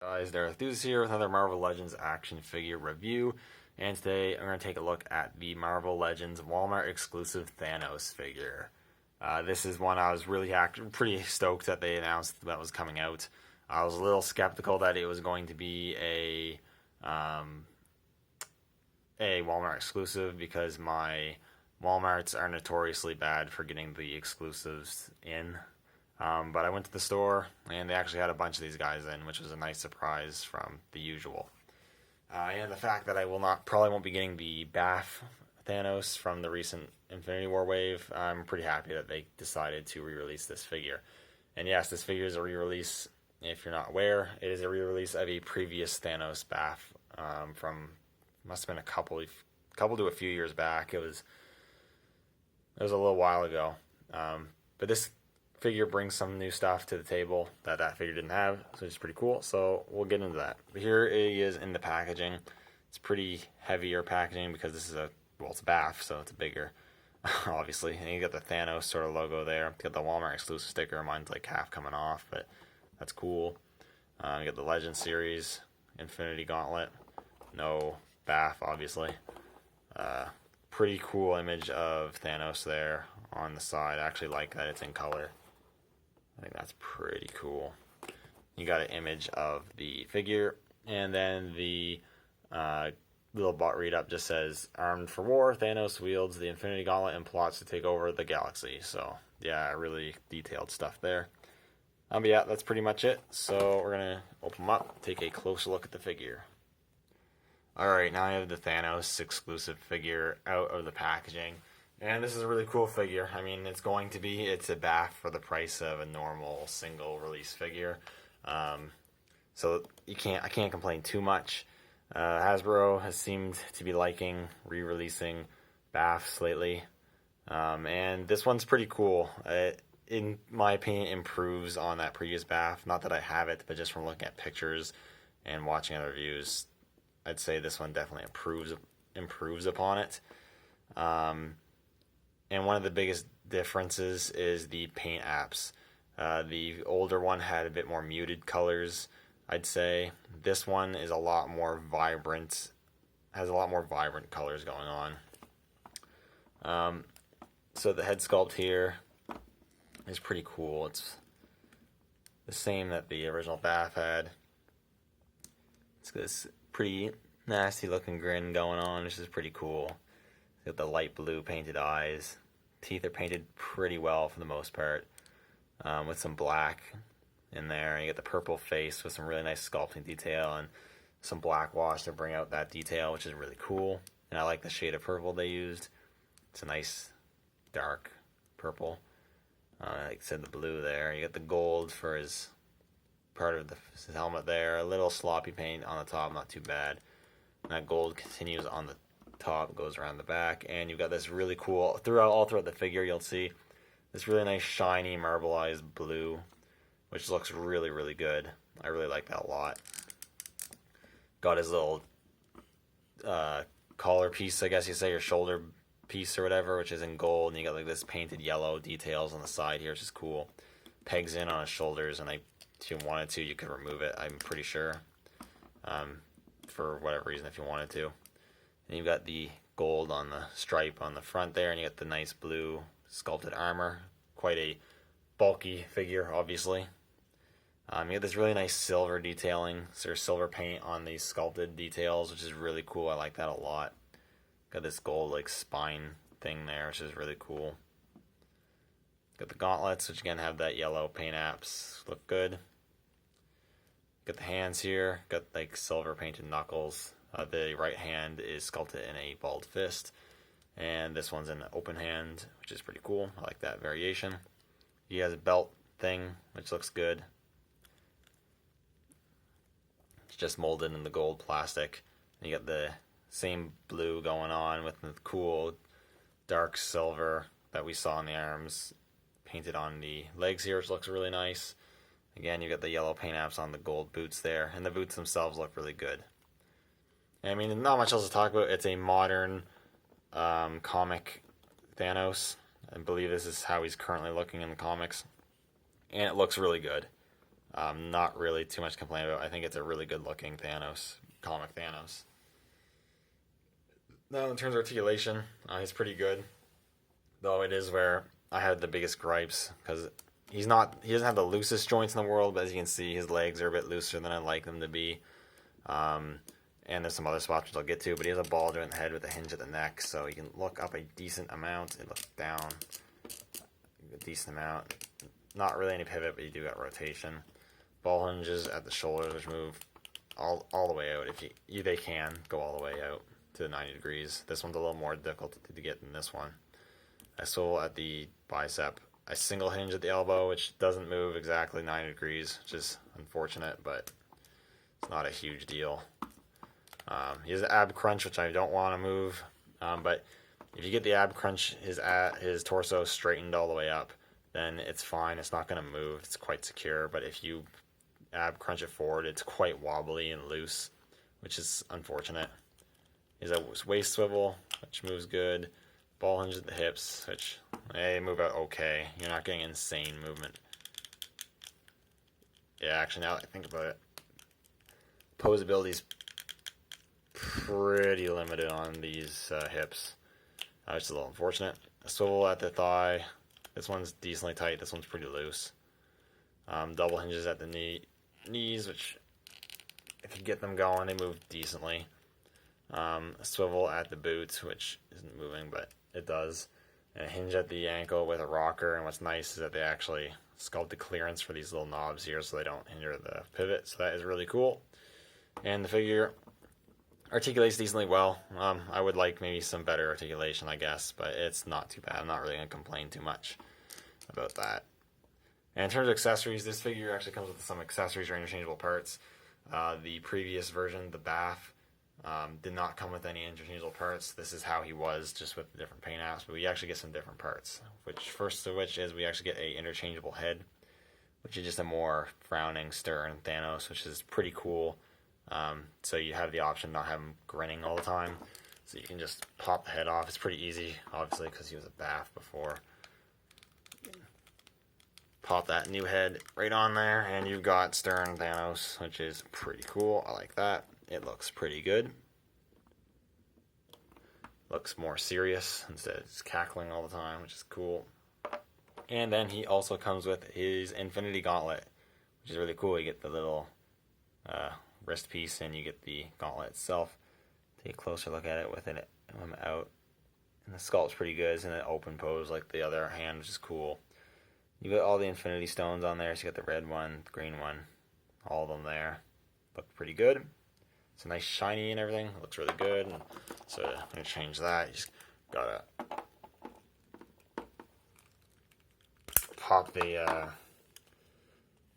Guys, Darth Theus here with another Marvel Legends action figure review, and today I'm going to take a look at the Marvel Legends Walmart exclusive Thanos figure. This is one I was really pretty stoked that they announced that was coming out. I was a little skeptical that it was going to be a Walmart exclusive because my Walmarts are notoriously bad for getting the exclusives in. But I went to the store and they actually had a bunch of these guys in, which was a nice surprise from the usual. And the fact that I probably won't be getting the BAF Thanos from the recent Infinity War wave, I'm pretty happy that they decided to re-release this figure. And yes, this figure is a re-release. If you're not aware, it is a re-release of a previous Thanos BAF from must have been a couple to a few years back. It was a little while ago. But this figure brings some new stuff to the table that figure didn't have, so it's pretty cool. So we'll get into that. But here he is in the packaging. It's pretty heavier packaging because this is it's a BAF, so it's bigger, obviously. And you got the Thanos sort of logo there. You got the Walmart exclusive sticker. Mine's like half coming off, but that's cool. You got the Legend series, Infinity Gauntlet. No BAF, obviously. Pretty cool image of Thanos there on the side. I actually like that it's in color. I think that's pretty cool. You got an image of the figure, and then the little bot read up just says, "Armed for war, Thanos wields the Infinity Gauntlet and plots to take over the galaxy." So yeah, really detailed stuff there. But yeah, that's pretty much it. So we're gonna open them up, take a closer look at the figure. Alright, now I have the Thanos exclusive figure out of the packaging. And this is a really cool figure. I mean, it's a BAF for the price of a normal single release figure. So I can't complain too much. Hasbro has seemed to be liking re-releasing BAFs lately. And this one's pretty cool. It, in my opinion, improves on that previous BAF. Not that I have it, but just from looking at pictures and watching other reviews, I'd say this one definitely improves upon it. And one of the biggest differences is the paint apps. The older one had a bit more muted colors, I'd say. This one is a lot more vibrant, has a lot more vibrant colors going on. So the head sculpt here is pretty cool. It's the same that the original BAF had. It's this pretty nasty looking grin going on, which is pretty cool. Got the light blue painted eyes. Teeth are painted pretty well for the most part, with some black in there. And you get the purple face with some really nice sculpting detail and some black wash to bring out that detail, which is really cool. And I like the shade of purple they used. It's a nice dark purple. Like I said, the blue there. You got the gold for his part of his helmet there. A little sloppy paint on the top, not too bad. And that gold continues on the top, goes around the back, and you've got this really cool all throughout the figure. You'll see this really nice shiny marbleized blue, which looks really good. I really like that a lot. Got his little collar piece, I guess you say, or shoulder piece or whatever, which is in gold, and you got like this painted yellow details on the side here, which is cool. Pegs in on his shoulders, and if you wanted to, you could remove it, I'm pretty sure, for whatever reason, if you wanted to. And you've got the gold on the stripe on the front there, and you got the nice blue sculpted armor. Quite a bulky figure, obviously. You got this really nice silver detailing, sort of silver paint on these sculpted details, which is really cool. I like that a lot. Got this gold like spine thing there, which is really cool. Got the gauntlets, which again have that yellow paint apps. Look good. Got the hands here. Got like silver painted knuckles. The right hand is sculpted in a bald fist, and this one's in an open hand, which is pretty cool. I like that variation. He has a belt thing, which looks good. It's just molded in the gold plastic. And you got the same blue going on with the cool dark silver that we saw on the arms painted on the legs here, which looks really nice. Again, you got the yellow paint apps on the gold boots there, and the boots themselves look really good. I mean, not much else to talk about. It's a modern comic Thanos. I believe this is how he's currently looking in the comics. And it looks really good. Not really too much to complain about. I think it's a really good looking Thanos, comic Thanos. Now, in terms of articulation, he's pretty good. Though it is where I had the biggest gripes because he doesn't have the loosest joints in the world, but as you can see, his legs are a bit looser than I'd like them to be. And there's some other spots which I'll get to, but he has a ball joint in the head with a hinge at the neck, so you can look up a decent amount and look down a decent amount. Not really any pivot, but you do got rotation. Ball hinges at the shoulders, which move all the way out. If they can go all the way out to 90 degrees. This one's a little more difficult to get than this one. I swivel at the bicep. I single hinge at the elbow, which doesn't move exactly 90 degrees, which is unfortunate, but it's not a huge deal. He has an ab crunch, which I don't want to move, but if you get the ab crunch, his torso straightened all the way up, then it's fine. It's not going to move. It's quite secure, but if you ab crunch it forward, it's quite wobbly and loose, which is unfortunate. He has a waist swivel, which moves good. Ball hinge at the hips, which they move out okay. You're not getting insane movement. Yeah, actually, now that I think about it, posability's pretty limited on these hips. Which is a little unfortunate. A swivel at the thigh. This one's decently tight. This one's pretty loose. Double hinges at the knees, which if you get them going, they move decently. A swivel at the boots, which isn't moving, but it does. And a hinge at the ankle with a rocker. And what's nice is that they actually sculpt the clearance for these little knobs here so they don't hinder the pivot. So that is really cool. And the figure articulates decently well. I would like maybe some better articulation, I guess, but it's not too bad. I'm not really going to complain too much about that. And in terms of accessories, this figure actually comes with some accessories or interchangeable parts. The previous version, the Bath, did not come with any interchangeable parts. This is how he was, just with the different paint apps, but we actually get some different parts. First of which is we actually get a interchangeable head, which is just a more frowning, stern Thanos, which is pretty cool. So you have the option not have him grinning all the time. So you can just pop the head off. It's pretty easy, obviously, because he was a Bath before. Pop that new head right on there, and you've got stern Thanos, which is pretty cool. I like that. It looks pretty good. Looks more serious instead of just cackling all the time, which is cool. And then he also comes with his Infinity Gauntlet, which is really cool. You get the little wrist piece, and you get the gauntlet itself. Take a closer look at it with it out. And the sculpt's pretty good. It's in an open pose like the other hand, which is cool. You got all the Infinity Stones on there, so you got the red one, the green one, all of them there. Look pretty good. It's nice shiny and everything. It looks really good. And so I'm going to change that. You just gotta pop the,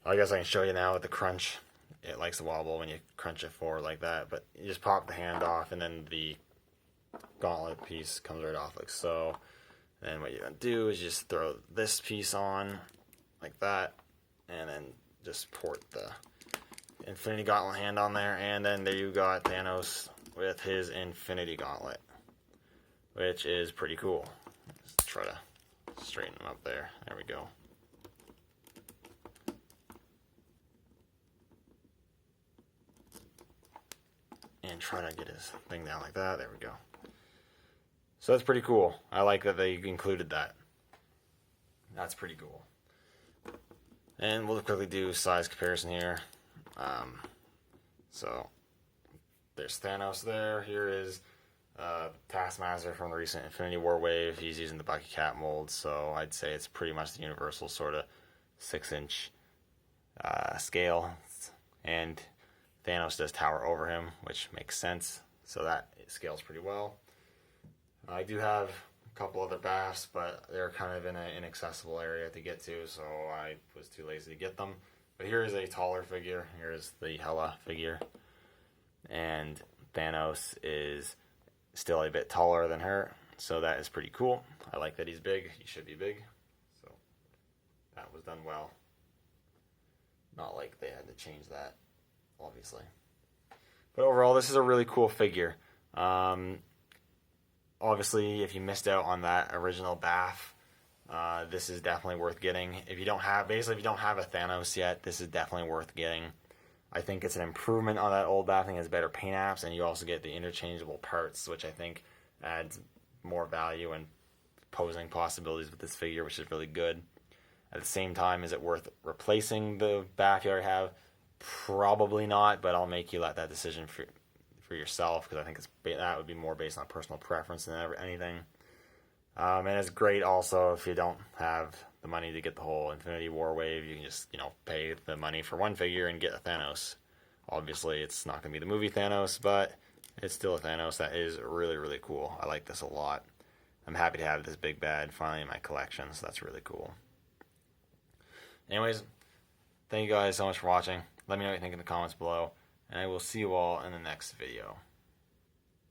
I guess I can show you now with the crunch. It likes to wobble when you crunch it forward like that, but you just pop the hand off and then the gauntlet piece comes right off like so. And what you're going to do is just throw this piece on like that, and then just port the Infinity Gauntlet hand on there, and then there you got Thanos with his Infinity Gauntlet, which is pretty cool. Let's try to straighten him up there. There we go. And try to get his thing down like that. There we go. So that's pretty cool. I like that they included that. That's pretty cool. And we'll quickly do size comparison here. So there's Thanos there. Here is Taskmaster from the recent Infinity War wave. He's using the Bucky Cat mold, so I'd say it's pretty much the universal sort of 6-inch scale. And Thanos does tower over him, which makes sense. So that scales pretty well. I do have a couple other Baths, but they're kind of in an inaccessible area to get to, so I was too lazy to get them. But here is a taller figure. Here is the Hela figure. And Thanos is still a bit taller than her, so that is pretty cool. I like that he's big. He should be big. So that was done well. Not like they had to change that, obviously. But overall, this is a really cool figure. Obviously, if you missed out on that original Bath, this is definitely worth getting. If you don't have a Thanos yet, this is definitely worth getting. I think it's an improvement on that old Bat. I think it has better paint apps, and you also get the interchangeable parts, which I think adds more value and posing possibilities with this figure, which is really good. At the same time, is it worth replacing the Bat you already have? Probably not, but I'll make you let that decision for yourself, because I think that would be more based on personal preference than anything. And it's great also if you don't have the money to get the whole Infinity War wave. You can just, pay the money for one figure and get a Thanos. Obviously, it's not going to be the movie Thanos, but it's still a Thanos that is really, really cool. I like this a lot. I'm happy to have this big bad finally in my collection, so that's really cool. Anyways, thank you guys so much for watching. Let me know what you think in the comments below, and I will see you all in the next video.